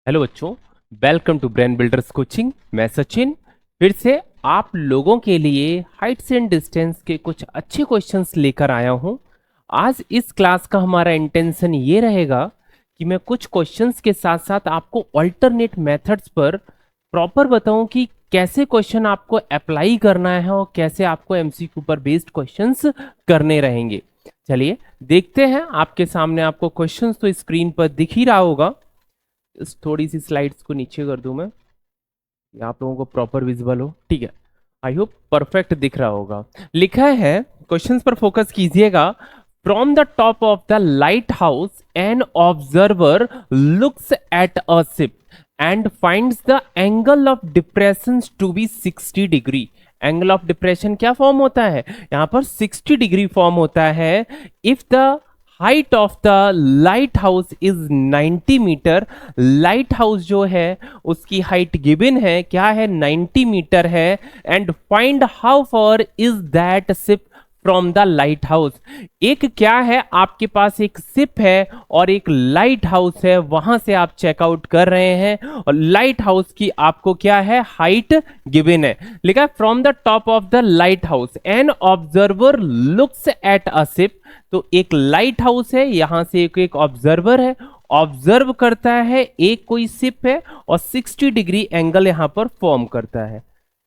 Hello बच्चों, welcome to Brain Builders coaching. मैं सचिन फिर से आप लोगों के लिए हाइट्स एंड डिस्टेंस के कुछ अच्छे क्वेश्चंस लेकर आया हूं। आज इस क्लास का हमारा इंटेंशन ये रहेगा कि मैं कुछ क्वेश्चंस के साथ साथ आपको अल्टरनेट मेथड्स पर प्रॉपर बताऊं कि कैसे क्वेश्चन आपको अप्लाई करना है और कैसे आपको एमसीक्यू पर बेस्ड क्वेश्चंस करने रहेंगे। चलिए देखते हैं। आपके सामने आपको क्वेश्चंस तो स्क्रीन पर दिख ही रहा होगा। इस थोड़ी सी स्लाइड्स को नीचे कर दूं मैं, ये आप लोगों को प्रॉपर विजिबल हो। ठीक है, आई होप परफेक्ट दिख रहा होगा। लिखा है, क्वेश्चंस पर फोकस कीजिएगा। From the top of the lighthouse an observer looks at a ship and finds the angle of depression to be 60 degree. Angle of depression क्या फॉर्म होता है यहां पर? 60 डिग्री फॉर्म होता है। If the height of the lighthouse is 90 metre, lighthouse जो है उसकी हाइट गिवन है, क्या है? 90 मीटर है। And find how far is that ship from the light house. एक क्या है, आपके पास एक शिप है और एक लाइट हाउस है, वहां से आप चेकआउट कर रहे हैं और लाइट हाउस की आपको क्या है? हाइट गिवन है। लिखा है from the top of the lighthouse an observer looks at a ship. तो एक लाइट हाउस है, यहां से एक ऑब्जर्वर है, ऑब्जर्व करता है, एक कोई शिप है और 60 डिग्री एंगल यहां पर फॉर्म करता है।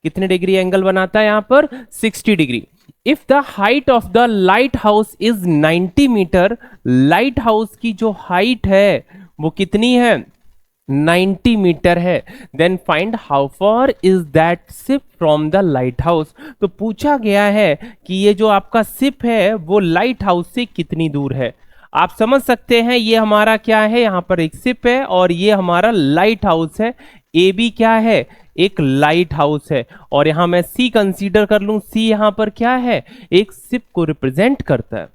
कितने डिग्री एंगल बनाता है यहां पर? 60 degree. If the height of the lighthouse is 90 metre, lighthouse की जो हाइट है वो कितनी है? 90 मीटर है। Then find how far is that ship from the lighthouse. तो पूछा गया है कि ये जो आपका शिप है वो लाइट हाउस से कितनी दूर है। आप समझ सकते हैं, ये हमारा क्या है, यहाँ पर एक शिप है और ये हमारा लाइट हाउस है। ए बी क्या है? एक लाइट हाउस है। और यहां मैं सी कंसीडर कर लूं, सी यहां पर क्या है? एक शिप को रिप्रेजेंट करता है।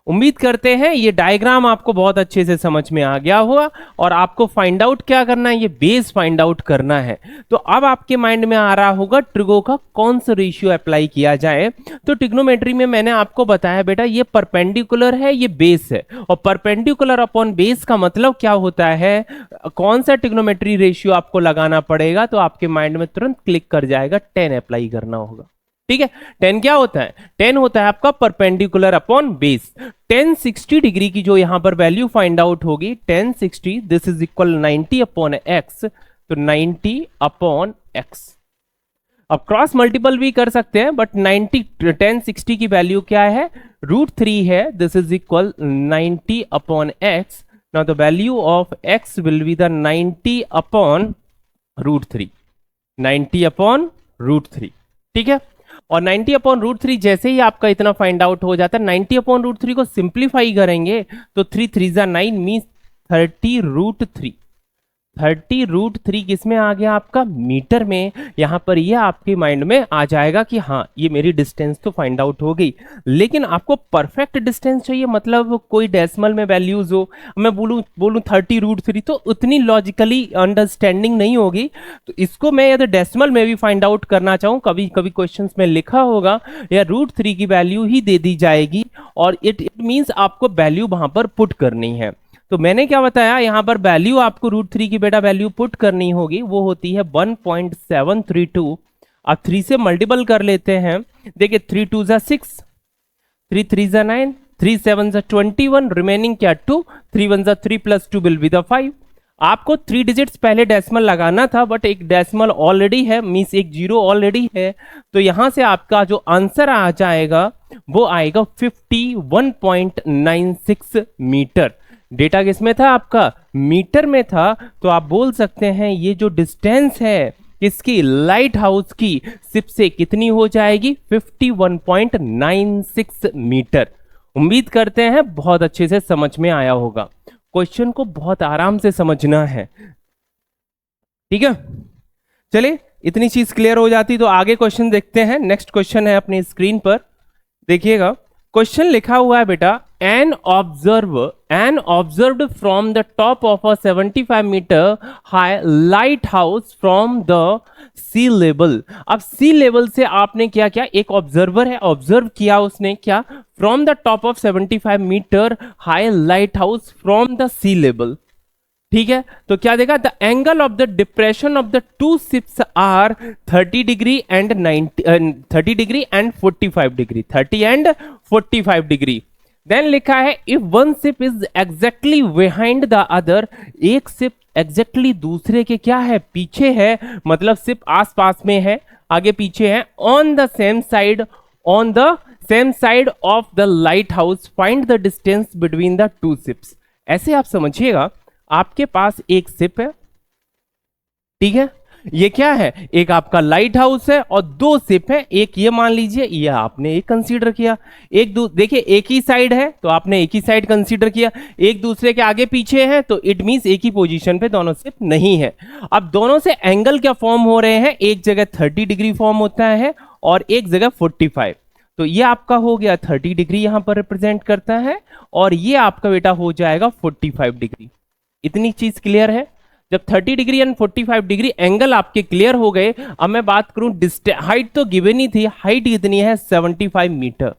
उम्मीद करते हैं ये डायग्राम आपको बहुत अच्छे से समझ में आ गया होगा। और आपको फाइंड आउट क्या करना है? ये बेस फाइंड आउट करना है। तो अब आपके माइंड में आ रहा होगा ट्रिगो का कौन सा रेशियो अप्लाई किया जाए। तो ट्रिग्नोमेट्री में मैंने आपको बताया बेटा, ये परपेंडिकुलर है, ये बेस है। और परपेंडिकुलर अपॉन बेस का मतलब क्या होता है? कौन सा ट्रिग्नोमेट्री रेशियो आपको लगाना पड़ेगा? तो आपके माइंड में तुरंत क्लिक कर जाएगा, 10 अप्लाई करना होगा। ठीक है, 10 क्या होता है? 10 होता है आपका परपेंडिकुलर अपॉन बेस। 10 60 डिग्री की जो यहां पर वैल्यू फाइंड आउट होगी, 10 60 this is equal 90 upon x. तो 90 अपॉन एक्स। अब क्रॉस मल्टीपल भी कर सकते हैं, बट 90 10 60 की वैल्यू क्या है? √3 है। This is equal 90 upon x. Now the value of x will be the 90 upon √3। 90 upon √3। ठीक है, और 90 अपॉन √3 जैसे ही आपका इतना फाइंड आउट हो जाता है, 90 अपॉन √3 को सिंप्लीफाई करेंगे तो 3 3 9 मीन्स 30√3। 30√3 किसमें आ गया आपका? मीटर में। यहां पर ये आपके माइंड में आ जाएगा कि हाँ, ये मेरी डिस्टेंस तो फाइंड आउट हो गई। लेकिन आपको परफेक्ट डिस्टेंस चाहिए, मतलब कोई डेसिमल में वैल्यूज हो। मैं बोलूं 30√3 तो उतनी लॉजिकली अंडरस्टैंडिंग नहीं होगी। तो इसको मैं यदि डेसिमल में भी फाइंड आउट करना चाहूं, कभी कभी क्वेश्चन में लिखा होगा या √3 की वैल्यू ही दे दी जाएगी और इट मीन्स आपको वैल्यू वहां पर पुट करनी है। तो मैंने क्या बताया, यहां पर वैल्यू आपको √3 की बेटा वैल्यू पुट करनी होगी, वो होती है 1.732। अब 3 से मल्टीपल कर लेते हैं। देखिए 3 2 6, 3 3 9, 3 7 21, रिमेनिंग क्या 2, 3 1 3 + 2 विल बी द 5। आपको 3 डिजिट्स पहले डेसिमल लगाना था, बट एक डेसिमल ऑलरेडी है, मींस एक जीरो ऑलरेडी है। तो यहां से आपका जो आंसर आ जाएगा वो आएगा 51.96 मीटर। डेटा किसमें था आपका? मीटर में था। तो आप बोल सकते हैं ये जो डिस्टेंस है किसकी? लाइट हाउस की शिप से कितनी हो जाएगी? 51.96 मीटर। उम्मीद करते हैं बहुत अच्छे से समझ में आया होगा। क्वेश्चन को बहुत आराम से समझना है। ठीक है, चलिए इतनी चीज क्लियर हो जाती तो आगे क्वेश्चन देखते हैं। नेक्स्ट क्वेश्चन है अपनी स्क्रीन पर, देखिएगा। क्वेश्चन लिखा हुआ है बेटा, an observed from the top of a 75 metre high lighthouse from the sea level. अब सी लेवल से आपने क्या किया? एक ऑब्जर्वर है, ऑब्जर्व किया उसने क्या? From the top of 75 metre high lighthouse from the sea level. ठीक है, तो क्या देगा, the angle of the depression of the two ships are 30 degree and 30 degree and 45 degree, 30 and 45 degree. Then लिखा है if one ship is exactly behind the other, एक ship exactly दूसरे के क्या है, पीछे है, मतलब शिप आस पास में है, आगे पीछे है, on the same side, on the same side of the light house, find the distance between the two ships. ऐसे आप समझिएगा, आपके पास एक शिप है, ठीक है, ये क्या है, एक आपका लाइट हाउस है और दो शिप है, एक ये मान लीजिए, ये आपने एक कंसीडर किया, एक देखिए एक ही साइड है तो आपने एक ही साइड कंसीडर किया, एक दूसरे के आगे पीछे है तो इट मींस एक ही पोजीशन पे दोनों शिप नहीं है। अब दोनों से एंगल क्या फॉर्म हो रहे हैं, एक जगह 30 डिग्री फॉर्म होता है और एक जगह 45, तो ये आपका हो गया 30 डिग्री यहां पर रिप्रेजेंट करता है और ये आपका बेटा हो जाएगा 45 डिग्री। इतनी चीज क्लियर है। जब 30 डिग्री एंड 45 डिग्री एंगल आपके क्लियर हो गए, अब मैं बात करूं हाइट तो गिवन ही थी, हाइट कितनी है 75 मीटर,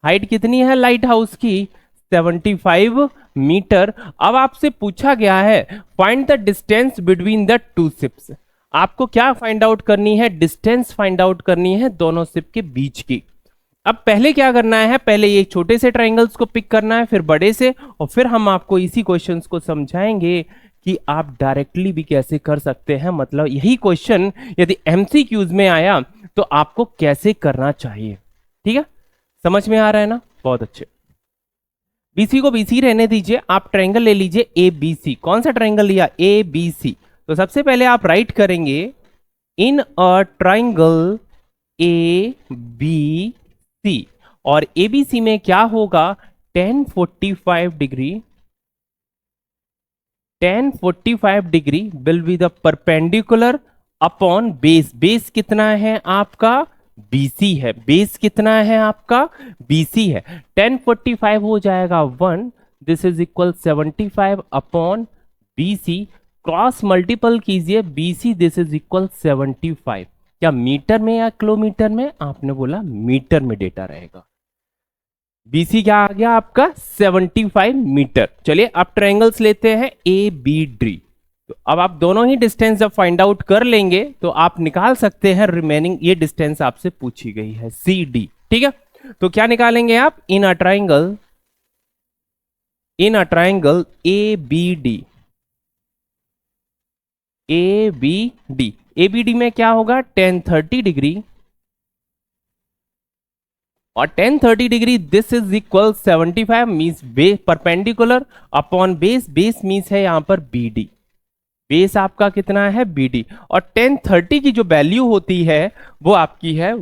हाइट कितनी है लाइट हाउस की 75 मीटर। अब आपसे पूछा गया है find the distance between the two ships, आपको क्या फाइंड आउट करनी है, डिस्टेंस फाइंड आउट करनी है दोनों शिप के बीच की। अब पहले क्या करना है, पहले ये छोटे से ट्रायंगल्स को पिक करना है, फिर बड़े से, और फिर हम आपको इसी क्वेश्चंस को समझाएंगे कि आप डायरेक्टली भी कैसे कर सकते हैं, मतलब यही क्वेश्चन यदि एमसीक्यूज में आया तो आपको कैसे करना चाहिए। ठीक है, समझ में आ रहा है ना, बहुत अच्छे। बीसी को बीसी रहने दीजिए, आप ट्रायंगल ले लीजिए ए बी सी। कौन सा ट्रायंगल लिया, ए बी सी। तो सबसे पहले आप राइट करेंगे इन a triangle A B C, और एबीसी में क्या होगा, tan 45 degree, tan 45 degree will be the perpendicular upon base. Base कितना है आपका, BC है, बेस कितना है आपका, BC है। tan 45 हो जाएगा 1, this is equal 75 upon BC, cross multiple कीजिए BC, दिस इज इक्वल 75। क्या मीटर में या किलोमीटर में, आपने बोला मीटर में डेटा रहेगा। BC क्या आ गया आपका 75 मीटर। चलिए अब ट्रायंगल्स लेते हैं ABD। तो अब आप दोनों ही डिस्टेंस जब फाइंड आउट कर लेंगे तो आप निकाल सकते हैं रिमेनिंग, ये डिस्टेंस आपसे पूछी गई है CD। ठीक है, तो क्या निकालेंगे आप, इन अ ट्रायंगल ABD, ABD में क्या होगा, tan 30 डिग्री, और tan 30 degree this is equal 75 means base perpendicular upon base, base means है यहां पर BD, बेस आपका कितना है BD, और tan 30 की जो वैल्यू होती है वो आपकी है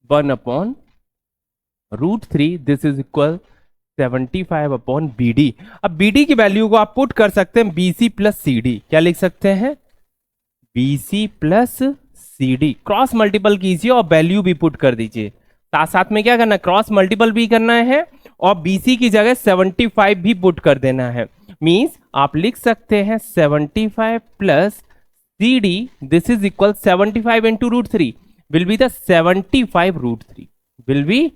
1 upon √3, this is equal 75 upon BD। अब BD की वैल्यू को आप पुट कर सकते हैं BC प्लस CD, क्या लिख सकते हैं, BC plus CD, cross multiple कीजिए और वैल्यू भी पुट कर दीजिए। साथ साथ में क्या करना है, क्रॉस मल्टीपल भी करना है और BC की जगह 75 भी पुट कर देना है। मींस आप लिख सकते हैं 75 plus CD, this is equal 75 into √3 will be the 75 √3, will be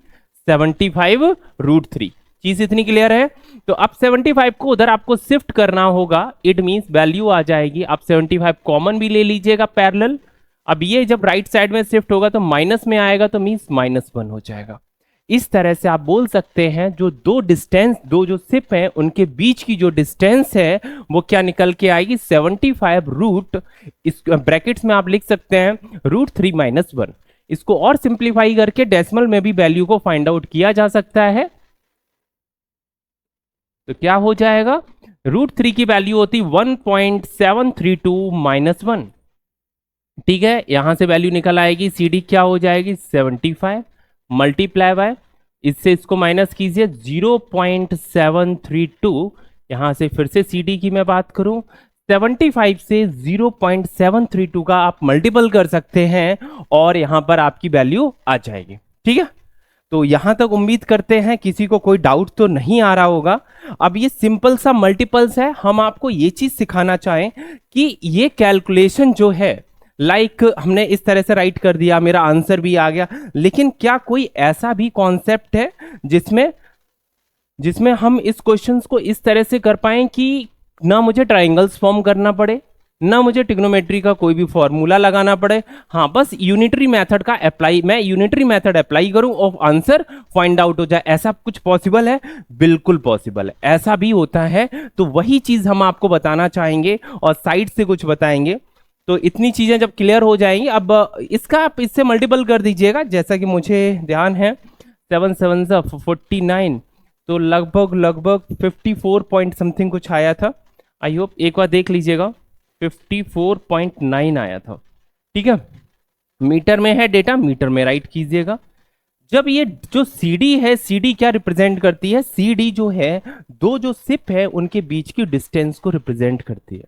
75 √3। चीज इतनी क्लियर है। तो अब 75 को उधर आपको शिफ्ट करना होगा, इट मींस वैल्यू आ जाएगी, आप 75 कॉमन भी ले लीजिएगा पैरेलल। अब ये जब राइट साइड में शिफ्ट होगा तो माइनस में आएगा, तो मींस -1 हो जाएगा। इस तरह से आप बोल सकते हैं जो दो डिस्टेंस, दो जो शिप है उनके बीच की जो डिस्टेंस है वो क्या निकल के आएगी, 75 रूट, इस ब्रैकेट्स में आप लिख सकते हैं √3 - 1। इसको और सिंप्लीफाई करके डेसिमल में भी वैल्यू को फाइंड आउट किया जा सकता है। तो क्या हो जाएगा, √3 की वैल्यू होती 1.732 - 1। ठीक है, यहां से वैल्यू निकल आएगी, CD क्या हो जाएगी 75 मल्टीप्लाई बाय, इससे इसको माइनस कीजिए 0.732, यहां से फिर से CD की मैं बात करूं 75 से 0.732 का आप मल्टीपल कर सकते हैं और यहां पर आपकी वैल्यू आ जाएगी। ठीक है, तो यहां तक उम्मीद करते हैं किसी को कोई डाउट तो नहीं आ रहा होगा। अब ये सिंपल सा मल्टीपल्स है, हम आपको ये चीज सिखाना चाहें कि ये कैलकुलेशन जो है लाइक हमने इस तरह से राइट कर दिया, मेरा आंसर भी आ गया, लेकिन क्या कोई ऐसा भी कॉन्सेप्ट है जिसमें हम इस क्वेश्चंस को इस तरह से कर पाएं कि ना मुझे ट्राइंगल्स फॉर्म करना पड़े, ना मुझे ट्रिग्नोमेट्री का कोई भी फॉर्मूला लगाना पड़े। हाँ, बस यूनिटरी मेथड का अप्लाई, मैं यूनिटरी मेथड अप्लाई करूं और आंसर फाइंड आउट हो जाए। ऐसा कुछ पॉसिबल है? बिल्कुल पॉसिबल है, ऐसा भी होता है। तो वही चीज हम आपको बताना चाहेंगे और साइड से कुछ बताएंगे। तो इतनी चीजें जब क्लियर हो जाएंगी, अब इसका आप इससे मल्टीपल कर दीजिएगा, जैसा कि मुझे ध्यान है। 7 7 49, तो लगभग लगभग 54 पॉइंट समथिंग कुछ आया था। आई होप एक बार देख लीजिएगा, 54.9 आया था। ठीक है, मीटर में है डेटा, मीटर में राइट कीजिएगा। जब ये जो CD है, CD क्या रिप्रेजेंट करती है? CD जो है, दो जो सिप है उनके बीच की डिस्टेंस को रिप्रेजेंट करती है।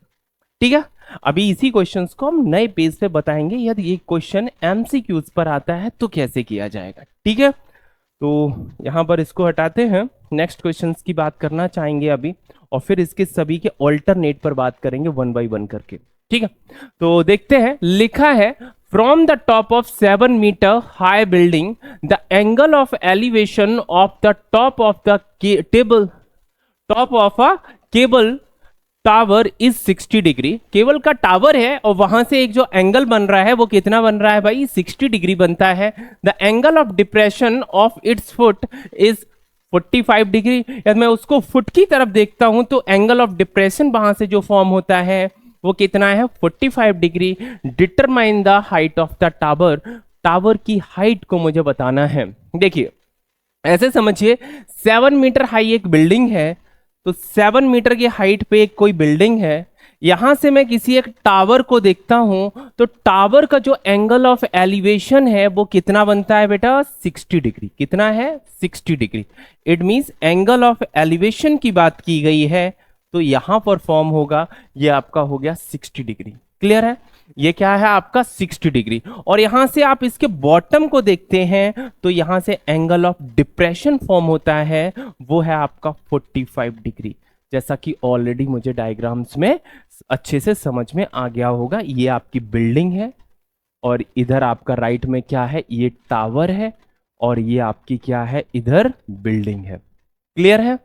ठीक है, अभी इसी क्वेश्चंस को हम नए पेज पे बताएंगे। यदि ये क्वेश्चन MCQs पर आता है तो कैसे किया जाएगा। ठीक है, तो यहां पर इसको हटाते हैं, नेक्स्ट क्वेश्चंस की बात करना चाहेंगे अभी, और फिर इसके सभी के ऑल्टरनेट पर बात करेंगे वन बाय वन करके। ठीक है, तो देखते हैं। लिखा है, from the top of 7 metre high building the angle of elevation of the top of the table, top of a cable tower is 60 degree. Cable का टावर है और वहां से एक जो एंगल बन रहा है वो कितना बन रहा है भाई? 60 डिग्री बनता है। The angle of depression of its foot is 45 degree. यदि मैं उसको फुट की तरफ देखता हूं तो एंगल ऑफ डिप्रेशन वहां से जो फॉर्म होता है वो कितना है? 45 degree. Determine the height of the tower, tower की हाइट को मुझे बताना है। देखिए, ऐसे समझिए, 7 मीटर हाई एक बिल्डिंग है, तो 7 मीटर की हाइट पे एक कोई बिल्डिंग है। यहां से मैं किसी एक टावर को देखता हूं तो टावर का जो एंगल ऑफ एलिवेशन है वो कितना बनता है बेटा? 60 डिग्री। कितना है? 60 degree. It means angle of elevation की बात की गई है, तो यहां पर फॉर्म होगा, ये आपका हो गया 60 डिग्री। क्लियर है? ये क्या है आपका? 60 डिग्री। और यहां से आप इसके बॉटम को देखते हैं तो यहां से एंगल ऑफ डिप्रेशन फॉर्म होता है, वो है आपका 45 डिग्री। जैसा कि ऑलरेडी मुझे डायग्राम्स में अच्छे से समझ में आ गया होगा। ये आपकी बिल्डिंग है और इधर आपका राइट में क्या है? ये टावर है और ये आपकी क्या है? इधर बिल्डिंग है। क्लियर है?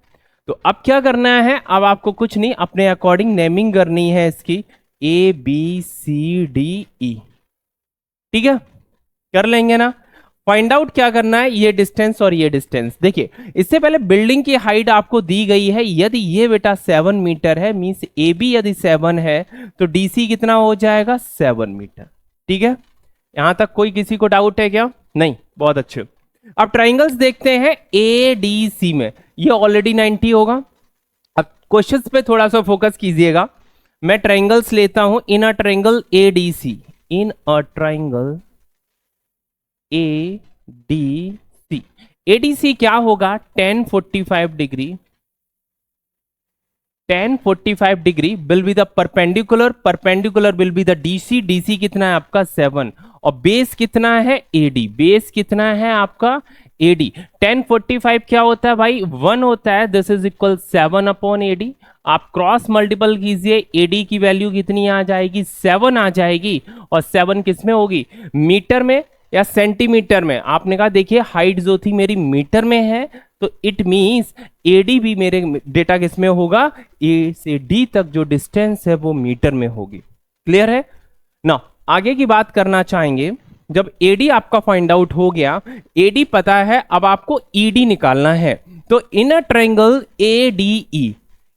तो अब क्या करना है? अब आपको कुछ नहीं, अपने अकॉर्डिंग नेमिंग करनी है इसकी, ABCDE। ठीक है, कर लेंगे ना? फाइंड आउट क्या करना है? ये डिस्टेंस और ये डिस्टेंस। देखिए, इससे पहले बिल्डिंग की हाइट आपको दी गई है। यदि ये बेटा 7 मीटर है, मींस AB यदि 7 है तो DC कितना हो जाएगा? 7 मीटर। ठीक है, यहां तक कोई किसी को डाउट है क्या? नहीं, बहुत अच्छे। अब ट्राइंगल्स देखते हैं ADC में, ये ऑलरेडी 90 होगा। अब क्वेश्चंस पे थोड़ा सा फोकस कीजिएगा। मैं ट्राइंगल्स लेता हूं, in a triangle ADC, in a triangle ADC, ADC क्या होगा? 1045 degree, 1045 degree will be the perpendicular, perpendicular will be the DC, DC कितना है आपका? 7, और बेस कितना है? AD, बेस कितना है आपका? AD। 1045 क्या होता है भाई? 1 होता है, this is equal 7 upon AD। आप क्रॉस मल्टीपल कीजिए, AD की वैल्यू कितनी आ जाएगी? 7 आ जाएगी। और 7 किस में होगी? मीटर में या सेंटीमीटर में? आपने कहा देखिए हाइट जो थी मेरी मीटर में है, तो इट मींस AD भी मेरे डेटा किस में होगा? A से D तक जो डिस्टेंस है वो मीटर में होगी। क्लियर है ना? आगे की बात करना चाहेंगे। जब AD आपका फाइंड आउट हो गया, AD पता है, अब आपको ED निकालना है। तो in a triangle ADE,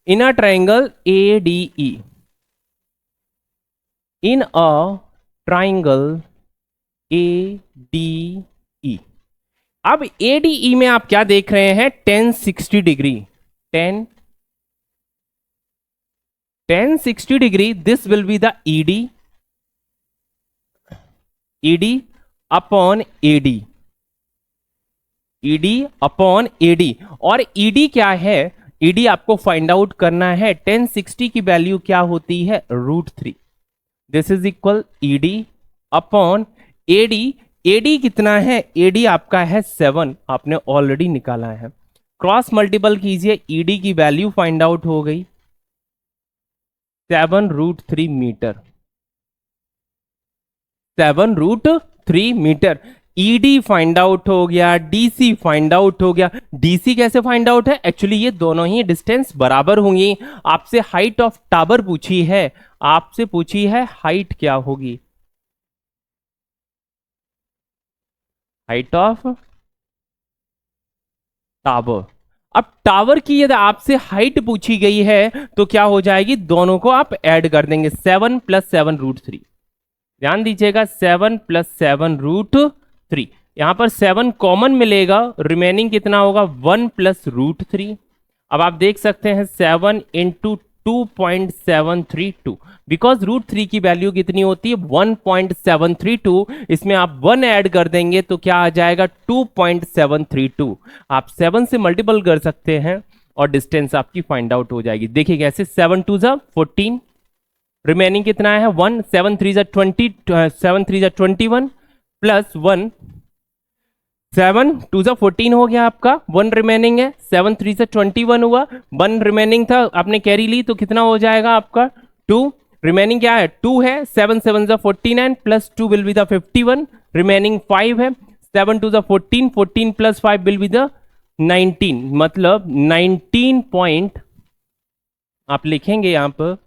in a triangle ADE, in a triangle ADE। अब ADE में आप क्या देख रहे हैं? 1060 degree, 1060 degree. This will be the ED upon AD, ED upon AD। और ED क्या है? ED आपको फाइंड आउट करना है। 1060 की वैल्यू क्या होती है? √3। This is equal ED upon AD। AD कितना है? AD आपका है 7, आपने ऑलरेडी निकाला है। क्रॉस मल्टीपल कीजिए, ED की वैल्यू फाइंड आउट हो गई 7√3 metre, 7√3 metre. ED find out हो गया, डीसी फाइंड आउट हो गया। डीसी कैसे फाइंड आउट है? एक्चुअली ये दोनों ही डिस्टेंस बराबर होंगी। आपसे हाइट ऑफ टावर पूछी है, आपसे पूछी है हाइट क्या होगी, हाइट ऑफ टावर। अब टावर की यदि आपसे हाइट पूछी गई है तो क्या हो जाएगी, दोनों को आप ऐड कर देंगे, 7 + 7√3। ध्यान दीजिएगा, 7 + 7√3। यहां पर 7 कॉमन मिलेगा, रिमेनिंग कितना होगा, 1 + √3। अब आप देख सकते हैं 7 × 2.732, बिकॉज √3 की वैल्यू कितनी होती है, 1.732। इसमें आप 1 ऐड कर देंगे तो क्या आ जाएगा, 2.732। आप 7 से मल्टीपल कर सकते हैं और डिस्टेंस आपकी फाइंड आउट हो जाएगी। देखिए कैसे, 7 × 2 = 14, रिमेनिंग कितना है 1, 7 × 3 = 20, 7 × 3 = 21 प्लस 1, 7 × 2 = 14 हो गया आपका, 1 रिमेनिंग है, 7 × 3 = 21 हुआ, 1 रिमेनिंग था, आपने कैरी ली तो कितना हो जाएगा आपका 2, रिमेनिंग क्या है 2 है, 7 × 7 = 49 plus 2 will be the 51, remaining 5 है, 7 × 2 = 14, 14 प्लस 5 विल बी द 19, मतलब 19 पॉइंट आप लिखेंगे यहां पर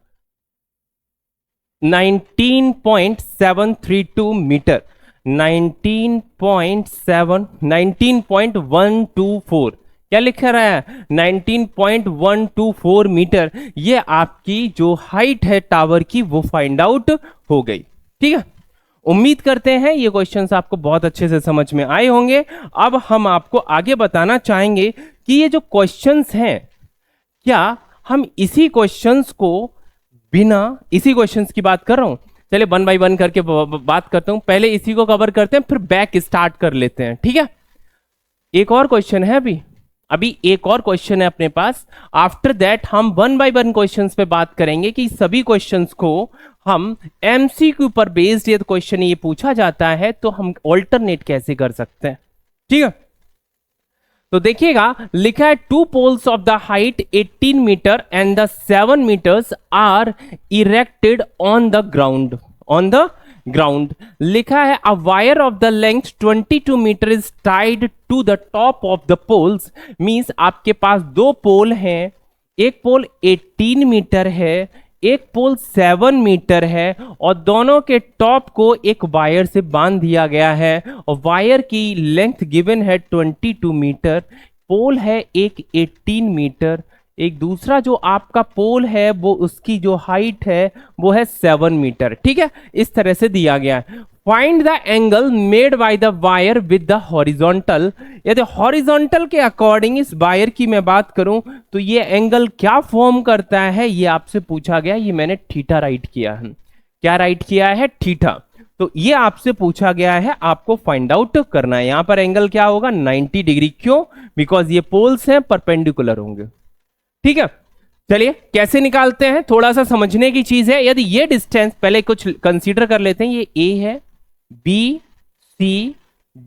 19.732 मीटर, 19.124, क्या लिखा रहा है 19.124 मीटर। ये आपकी जो हाइट है टावर की वो फाइंड आउट हो गई। ठीक है, उम्मीद करते हैं ये क्वेश्चंस आपको बहुत अच्छे से समझ में आए होंगे। अब हम आपको आगे बताना चाहेंगे कि ये जो क्वेश्चंस हैं, क्या हम इसी क्वेश्चंस को बिना, इसी क्वेश्चंस की बात कर रहा हूं, चलिए 1 बाय 1 करके बात करता हूं, पहले इसी को कवर करते हैं फिर बैक स्टार्ट कर लेते हैं। ठीक है, एक और क्वेश्चन है, अभी एक और क्वेश्चन है अपने पास। आफ्टर दैट हम 1 बाय 1 क्वेश्चंस पे बात करेंगे कि सभी क्वेश्चंस को हम एमसीक्यू पर बेस्ड, यदि क्वेश्चन ये पूछा जाता है तो हम ऑल्टरनेट कैसे कर सकते हैं। ठीक है, तो देखिएगा लिखा है 2 poles of the height 18 metre and the 7 meters are erected on the ground, on the ground। लिखा है a wire of the length 22 metre is tied to the top of the poles, means आपके पास 2 पोल हैं, एक पोल 18 metre है, एक पोल 7 metre है और दोनों के टॉप को एक वायर से बांध दिया गया है और वायर की लेंथ गिवन है 22 मीटर, पोल है एक 18 मीटर, एक दूसरा जो आपका पोल है वो उसकी जो हाइट है वो है 7 मीटर। ठीक है, इस तरह से दिया गया है। Find the angle made by the wire with the horizontal. यदि हॉरिजॉन्टल के अकॉर्डिंग इस वायर की मैं बात करूं तो ये एंगल क्या फॉर्म करता है, ये आपसे पूछा गया। ये मैंने थीटा राइट किया है, क्या राइट किया है, थीटा। तो ये आपसे पूछा गया है, आपको फाइंड आउट करना है। यहां पर एंगल क्या होगा 90 डिग्री, क्यों, बिकॉज ये पोल्स हैं परपेंडिकुलर होंगे। ठीक है, चलिए कैसे निकालते हैं, थोड़ा सा समझने की चीज है। यदि ये डिस्टेंस, पहले कुछ कंसीडर कर लेते हैं, ये ए है, बी, सी,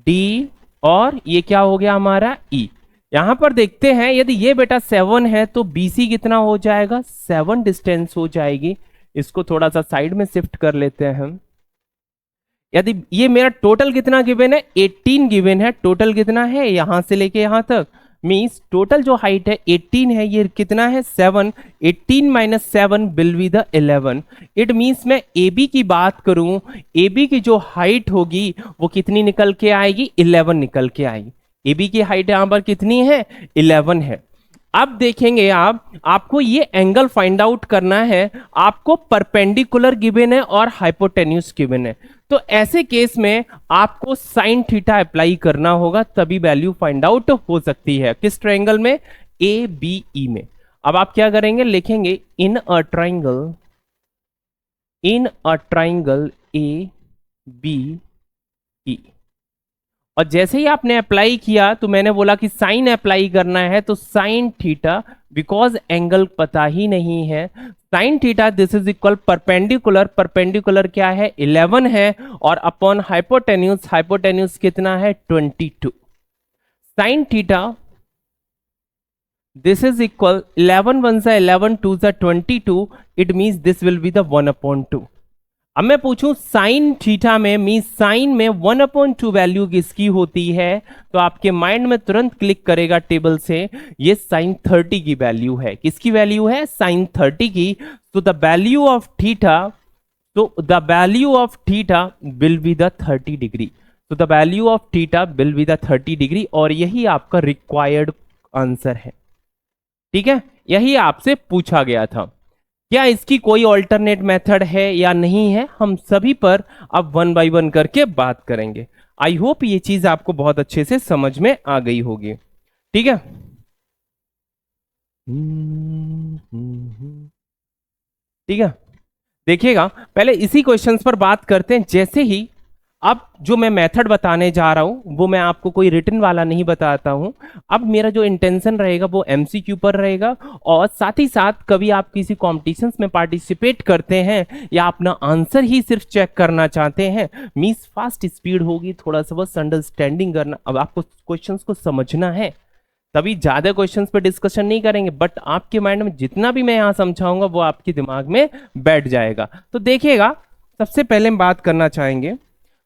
डी और ये क्या हो गया हमारा ई। यहां पर देखते हैं यदि ये बेटा 7 है तो बीसी कितना हो जाएगा, 7 डिस्टेंस हो जाएगी। इसको थोड़ा सा साइड में शिफ्ट कर लेते हैं हम। यदि ये मेरा टोटल कितना गिवन है, 18 गिवन है, टोटल कितना है यहां से लेके यहां तक, मीन्स टोटल जो हाइट है 18 है, ये कितना है 7, 18 - 7 will be the 11। It means मैं AB की बात करूं, AB की जो हाइट होगी वो कितनी निकल के आएगी, 11 निकल के आएगी। AB की हाइट यहां पर कितनी है, 11 है। अब देखेंगे आपको ये एंगल फाइंड आउट करना है, आपको परपेंडिकुलर गिवन है और हाइपोटेन्यूस गिवन है। तो ऐसे केस में आपको साइन थीटा अप्लाई करना होगा, तभी वैल्यू फाइंड आउट हो सकती है। किस ट्रायंगल में, ABE में। अब आप क्या करेंगे, लिखेंगे इन अ ट्रायंगल ABE। और जैसे ही आपने अप्लाई किया तो मैंने बोला कि साइन अप्लाई करना है, तो साइन थीटा, बिकॉज एंगल पता ही नहीं है, sine theta this is equal perpendicular, perpendicular क्या है 11 है, और अपॉन हाइपोटेन्यूस, हाइपोटेन्यूस कितना है 22। Sine theta this is equal 11 × 1 = 11, 2 × 22, it means this will be the 1/2। अब मैं पूछूं साइन थीटा में, मीन साइन में 1/2 वैल्यू किसकी होती है, तो आपके माइंड में तुरंत क्लिक करेगा टेबल से, ये साइन 30 की वैल्यू है। किसकी वैल्यू है? साइन 30 की। तो द वैल्यू ऑफ थीटा, तो the value of theta will be the 30 degree. तो the value of theta will be the 30 degree, और यही आपका रिक्वायर्ड आंसर है। ठीक है, यही आपसे पूछा गया था। क्या इसकी कोई ऑल्टरनेट मेथड है या नहीं है, हम सभी पर अब 1 बाय 1 करके बात करेंगे। आई होप ये चीज आपको बहुत अच्छे से समझ में आ गई होगी। ठीक है, ठीक है, देखिएगा पहले इसी क्वेश्चंस पर बात करते हैं। जैसे ही अब जो मैं मेथड बताने जा रहा हूं वो मैं आपको कोई रिटन वाला नहीं बताता हूं। अब मेरा जो इंटेंशन रहेगा वो एमसीक्यू पर रहेगा, और साथ ही साथ कभी आप किसी कॉम्पिटिशन्स में पार्टिसिपेट करते हैं या अपना आंसर ही सिर्फ चेक करना चाहते हैं, मीन्स फास्ट स्पीड होगी, थोड़ा सा बस अंडरस्टैंडिंग करना, अब आपको क्वेश्चंस को समझना है, तभी ज्यादा क्वेश्चंस पे डिस्कशन नहीं करेंगे, बट आपके माइंड में जितना भी मैं यहां समझाऊंगा वो आपके दिमाग में बैठ जाएगा। तो देखिएगा, सबसे पहले हम बात करना चाहेंगे,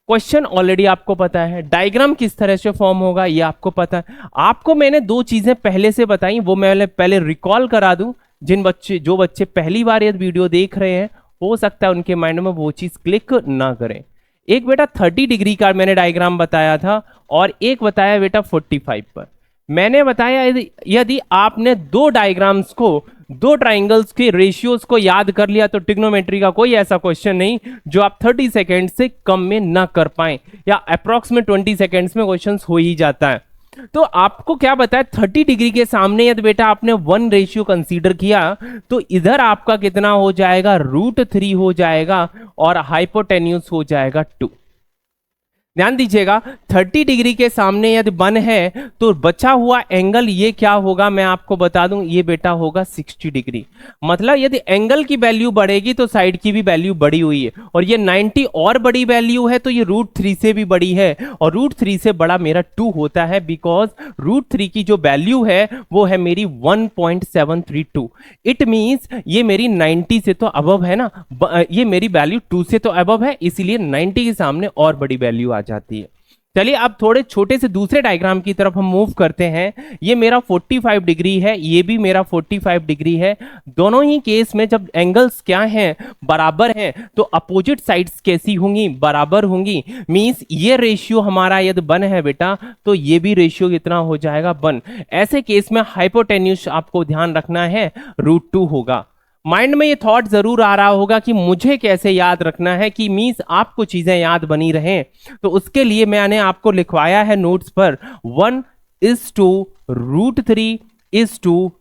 क्वेश्चन ऑलरेडी आपको पता है, डायग्राम किस तरह से फॉर्म होगा ये आपको पता है। आपको मैंने दो चीजें पहले से बताई, वो मैं पहले रिकॉल करा दूं। जो बच्चे पहली बार ये वीडियो देख रहे हैं, हो सकता है उनके माइंड में वो चीज क्लिक ना करें। एक बेटा 30 डिग्री का मैंने डायग्राम बताया था, और एक बताया बेटा 45 पर। मैंने बताया यदि आपने दो डायग्राम्स को, दो ट्राइंगल्स के रेशियोज को याद कर लिया तो ट्रिग्नोमेट्री का कोई ऐसा क्वेश्चन नहीं जो आप 30 सेकेंड से कम में ना कर पाए, या अप्रोक्सीमेट 20 सेकेंड्स में क्वेश्चन हो ही जाता है। तो आपको क्या बताया, 30 डिग्री के सामने यदि बेटा आपने 1 रेशियो कंसीडर किया तो इधर आपका कितना हो जाएगा, √3 हो जाएगा, और हाइपोटेन्यूस हो जाएगा 2। ध्यान दीजिएगा, 30 डिग्री के सामने यदि 1 है तो बचा हुआ एंगल ये क्या होगा, मैं आपको बता दूं, ये बेटा होगा 60 डिग्री। मतलब यदि एंगल की वैल्यू बढ़ेगी तो साइड की भी वैल्यू बढ़ी हुई है, और ये 90 और बड़ी वैल्यू है तो ये √3 से भी बड़ी है, और √3 से बड़ा मेरा 2 होता है, बिकॉज √3 की जो वैल्यू है वो है मेरी 1.732। इट मीन्स ये मेरी 90 से तो अबव है ना, ये मेरी वैल्यू 2 से तो अबव है, इसीलिए 90 के सामने और बड़ी वैल्यू आ जाती है। चलिए अब थोड़े छोटे से दूसरे डायग्राम की तरफ हम मूव करते हैं। ये मेरा 45 डिग्री है, ये भी मेरा 45 डिग्री है। दोनों ही केस में जब एंगल्स क्या हैं, बराबर हैं, तो अपोजिट साइड्स कैसी होंगी, बराबर होंगी। मींस ये रेशियो हमारा यदि 1 है बेटा, तो ये भी रेशियो कितना हो जाएगा, 1। ऐसे केस में हाइपोटेन्यूस आपको ध्यान रखना है, √2 होगा। माइंड में ये थॉट जरूर आ रहा होगा कि मुझे कैसे याद रखना है, कि मींस आपको चीजें याद बनी रहें, तो उसके लिए मैंने आपको लिखवाया है नोट्स पर 1:√3:2।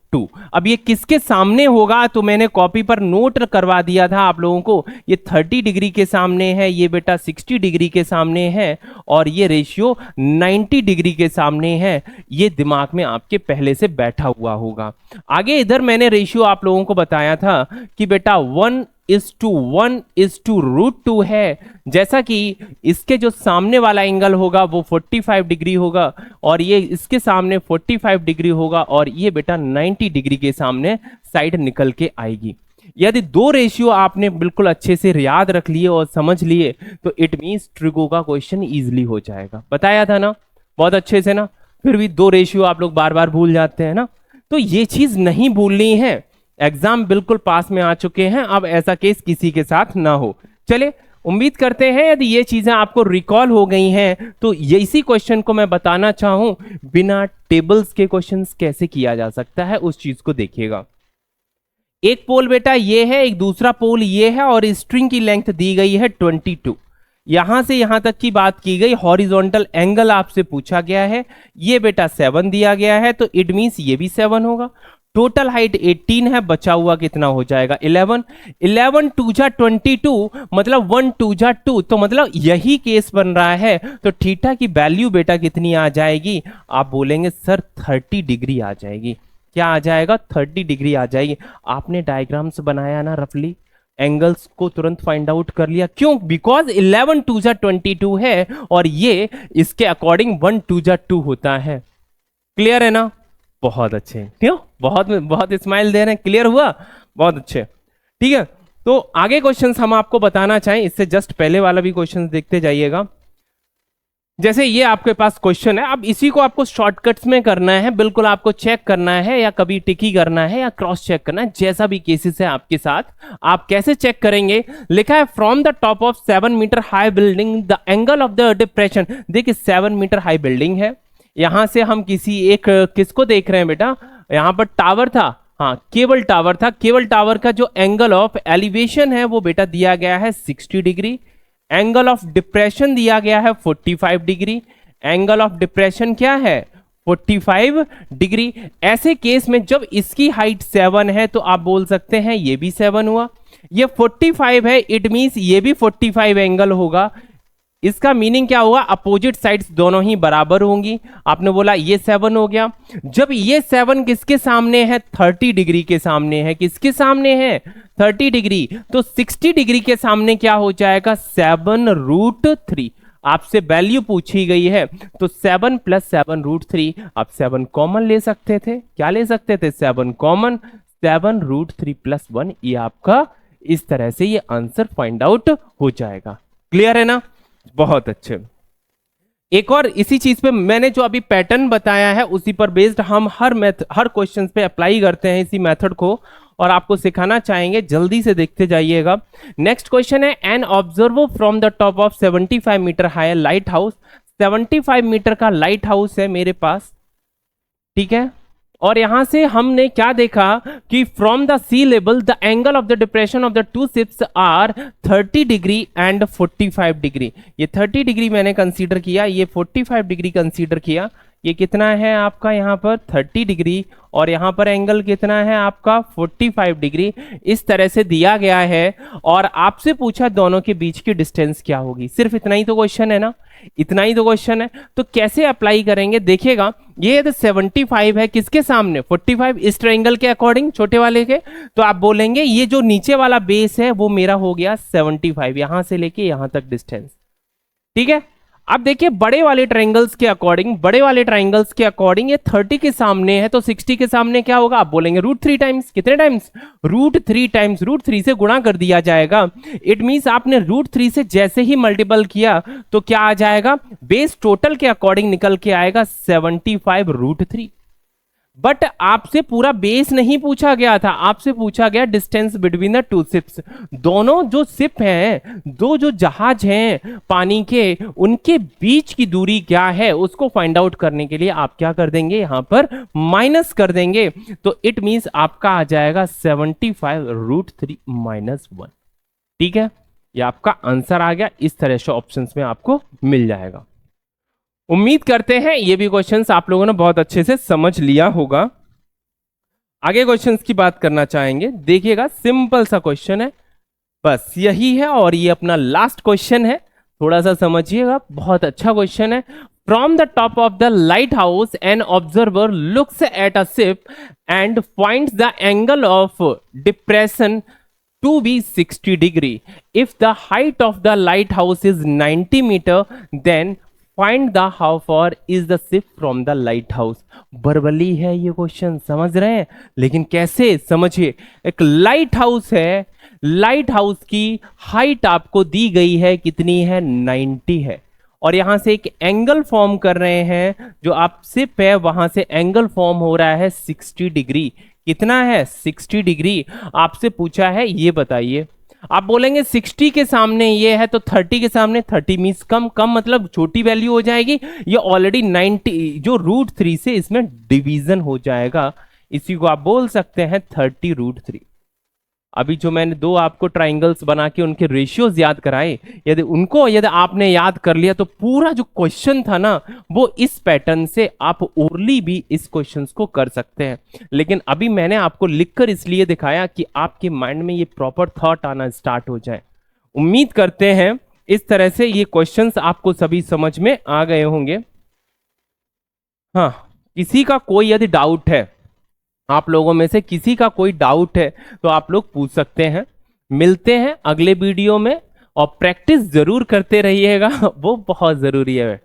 अब ये किसके सामने होगा, तो मैंने कॉपी पर नोट करवा दिया था आप लोगों को। ये 30 डिग्री के सामने है, ये बेटा 60 डिग्री के सामने है, और ये रेशियो 90 डिग्री के सामने है। ये दिमाग में आपके पहले से बैठा हुआ होगा। आगे इधर मैंने रेशियो आप लोगों को बताया था कि बेटा 1:1:√2 है। जैसा कि इसके जो सामने वाला एंगल होगा वो 45 डिग्री होगा, और ये इसके सामने 45 डिग्री होगा, और ये बेटा 90 डिग्री के सामने साइड निकल के आएगी। यदि दो रेशियो आपने बिल्कुल अच्छे से याद रख लिए और समझ लिए तो इट मींस ट्रिगो का क्वेश्चन इजीली हो जाएगा। बताया था ना बहुत अच्छे से ना, फिर भी दो रेशियो आप लोग बार बार भूल जाते हैं ना, तो ये चीज नहीं भूलनी है। एग्जाम बिल्कुल पास में आ चुके हैं, अब ऐसा केस किसी के साथ ना हो। चले, उम्मीद करते हैं यदि ये चीजें आपको रिकॉल हो गई हैं तो ये इसी क्वेश्चन को मैं बताना चाहूं, बिना टेबल्स के क्वेश्चंस कैसे किया जा सकता है उस चीज को देखिएगा। एक पोल बेटा ये है, एक दूसरा पोल ये है, और स्ट्रिंग की लेंथ दी गई है 22। यहां से यहां तक की बात की गई, हॉरिजॉन्टल एंगल आपसे पूछा गया है, ये बेटा 7 दिया गया है, तो इट मींस ये भी 7 होगा। टोटल हाइट 18 है, बचा हुआ कितना हो जाएगा 11। 11 2 जा 22, मतलब 1 2 जा 2, तो मतलब यही केस बन रहा है। तो थीटा की वैल्यू बेटा कितनी आ जाएगी, आप बोलेंगे सर 30 डिग्री आ जाएगी। क्या आ जाएगा, 30 डिग्री आ जाएगी। आपने डायग्राम्स बनाया ना रफली, एंगल्स को तुरंत फाइंड आउट कर लिया, क्यों, बिकॉज 11 2 जा 22 है, और ये इसके अकॉर्डिंग 1 2 जा 2 होता है। क्लियर है ना, बहुत अच्छे, क्यों बहुत बहुत स्माइल दे रहे हैं, क्लियर हुआ, बहुत अच्छे। ठीक है, तो आगे क्वेश्चंस हम आपको बताना चाहें, इससे जस्ट पहले वाला भी क्वेश्चन देखते जाइएगा। जैसे ये आपके पास क्वेश्चन है, अब इसी को आपको शॉर्टकट्स में करना है, बिल्कुल आपको चेक करना है या कभी टिकी करना है या क्रॉस चेक करना है, जैसा भी केसेस है आपके साथ। आप कैसे चेक करेंगे? लिखा है from the top of 7 metre high building the angle of the depression. देखिए 7 मीटर हाई बिल्डिंग है, यहां से हम किसी एक किसको देख रहे हैं बेटा? यहां पर टावर था, हाँ केबल टावर था। केबल टावर का जो एंगल ऑफ एलिवेशन है वो बेटा दिया गया है 60 डिग्री। एंगल ऑफ डिप्रेशन दिया गया है 45 डिग्री। एंगल ऑफ डिप्रेशन क्या है? 45 डिग्री। ऐसे केस में जब इसकी हाइट 7 है तो आप बोल सकते हैं ये भी 7 हुआ। ये 45 है, इट मींस ये भी 45 एंगल होगा। इसका मीनिंग क्या हुआ? अपोजिट साइड्स दोनों ही बराबर होंगी। आपने बोला ये 7 हो गया। जब ये 7 किसके सामने है? 30 डिग्री के सामने है। किसके सामने है? 30 डिग्री। तो 60 डिग्री के सामने क्या हो जाएगा? 7√3। आपसे वैल्यू पूछी गई है तो 7 + 7√3। आप 7 कॉमन ले सकते थे। क्या ले सकते थे? 7 कॉमन। 7√3 + 1, ये आपका इस तरह से ये आंसर फाइंड आउट हो जाएगा। क्लियर है ना? बहुत अच्छे। एक और इसी चीज पे मैंने जो अभी पैटर्न बताया है उसी पर बेस्ड हम हर क्वेश्चन पे अप्लाई करते हैं इसी मेथड को, और आपको सिखाना चाहेंगे। जल्दी से देखते जाइएगा। नेक्स्ट क्वेश्चन है an observer from the top of 75 metre high lighthouse. 75 metre का लाइट हाउस है मेरे पास, ठीक है। और यहां से हमने क्या देखा कि from the sea level the angle of the depression of the two ships are 30 degree and 45 degree. ये 30 डिग्री मैंने कंसीडर किया, ये 45 डिग्री कंसीडर किया। ये कितना है आपका? यहाँ पर 30 डिग्री, और यहाँ पर एंगल कितना है आपका? 45 डिग्री। इस तरह से दिया गया है और आपसे पूछा दोनों के बीच की डिस्टेंस क्या होगी। सिर्फ इतना ही तो क्वेश्चन है ना, इतना ही तो क्वेश्चन है। तो कैसे अप्लाई करेंगे? देखिएगा, ये 75 है किसके सामने? 45 इस ट्रायंगल के अकॉर्डिंग, छोटे वाले के। तो आप बोलेंगे ये जो नीचे वाला बेस है वो मेरा हो गया 75, यहां से लेके यहां तक डिस्टेंस, ठीक है। अब देखिए बड़े वाले ट्रायंगल्स के अकॉर्डिंग, बड़े वाले ट्रायंगल्स के अकॉर्डिंग ये 30 के सामने है तो 60 के सामने क्या होगा? आप बोलेंगे √3 टाइम्स। कितने टाइम्स? √3 टाइम्स। √3 से गुणा कर दिया जाएगा। इट मींस आपने √3 से जैसे ही मल्टीपल किया तो क्या आ जाएगा? बेस टोटल के अकॉर्डिंग निकल के आएगा 75√3। बट आपसे पूरा बेस नहीं पूछा गया था, आपसे पूछा गया distance between the two ships. दोनों जो शिप हैं, दो जो जहाज हैं पानी के, उनके बीच की दूरी क्या है उसको फाइंड आउट करने के लिए आप क्या कर देंगे? यहां पर माइनस कर देंगे। तो इट मींस आपका आ जाएगा 75√3 - 1, ठीक है। ये आपका आंसर आ गया। इस तरह से ऑप्शंस में आपको मिल जाएगा। उम्मीद करते हैं ये भी क्वेश्चंस आप लोगों ने बहुत अच्छे से समझ लिया होगा। आगे क्वेश्चंस की बात करना चाहेंगे। देखिएगा सिंपल सा क्वेश्चन है, बस यही है, और ये अपना लास्ट क्वेश्चन है। थोड़ा सा समझिएगा, बहुत अच्छा क्वेश्चन है। From the top of the lighthouse an observer looks at a ship and finds the angle of depression to be 60 degree. If the height of the lighthouse is 90 meter, then find the how far is the ship from the lighthouse. बरबली है ये question, समझ रहे हैं? लेकिन कैसे? समझिए, एक light house है, लाइट हाउस की हाइट आपको दी गई है, कितनी है? 90 है। और यहां से एक एंगल फॉर्म कर रहे हैं, जो आप शिप है वहां से एंगल फॉर्म हो रहा है 60 डिग्री। कितना है? 60 डिग्री। आपसे पूछा है ये बताइए। आप बोलेंगे 60 के सामने ये है तो 30 के सामने 30 मींस कम, कम मतलब छोटी वैल्यू हो जाएगी। ये ऑलरेडी 90 जो √3 से इसमें डिवीजन हो जाएगा, इसी को आप बोल सकते हैं 30√3। अभी जो मैंने दो आपको ट्राइंगल्स बना के उनके रेशियोज याद कराए, यदि आपने याद कर लिया तो पूरा जो क्वेश्चन था ना वो इस पैटर्न से आप ओरली भी इस क्वेश्चन को कर सकते हैं। लेकिन अभी मैंने आपको लिखकर इसलिए दिखाया कि आपके माइंड में ये प्रॉपर थॉट आना स्टार्ट हो जाए। उम्मीद करते हैं इस तरह से ये क्वेश्चंस आपको सभी समझ में आ गए होंगे। हाँ, किसी का कोई यदि डाउट है, आप लोगों में से किसी का कोई डाउट है तो आप लोग पूछ सकते हैं। मिलते हैं अगले वीडियो में, और प्रैक्टिस जरूर करते रहिएगा, वो बहुत जरूरी है।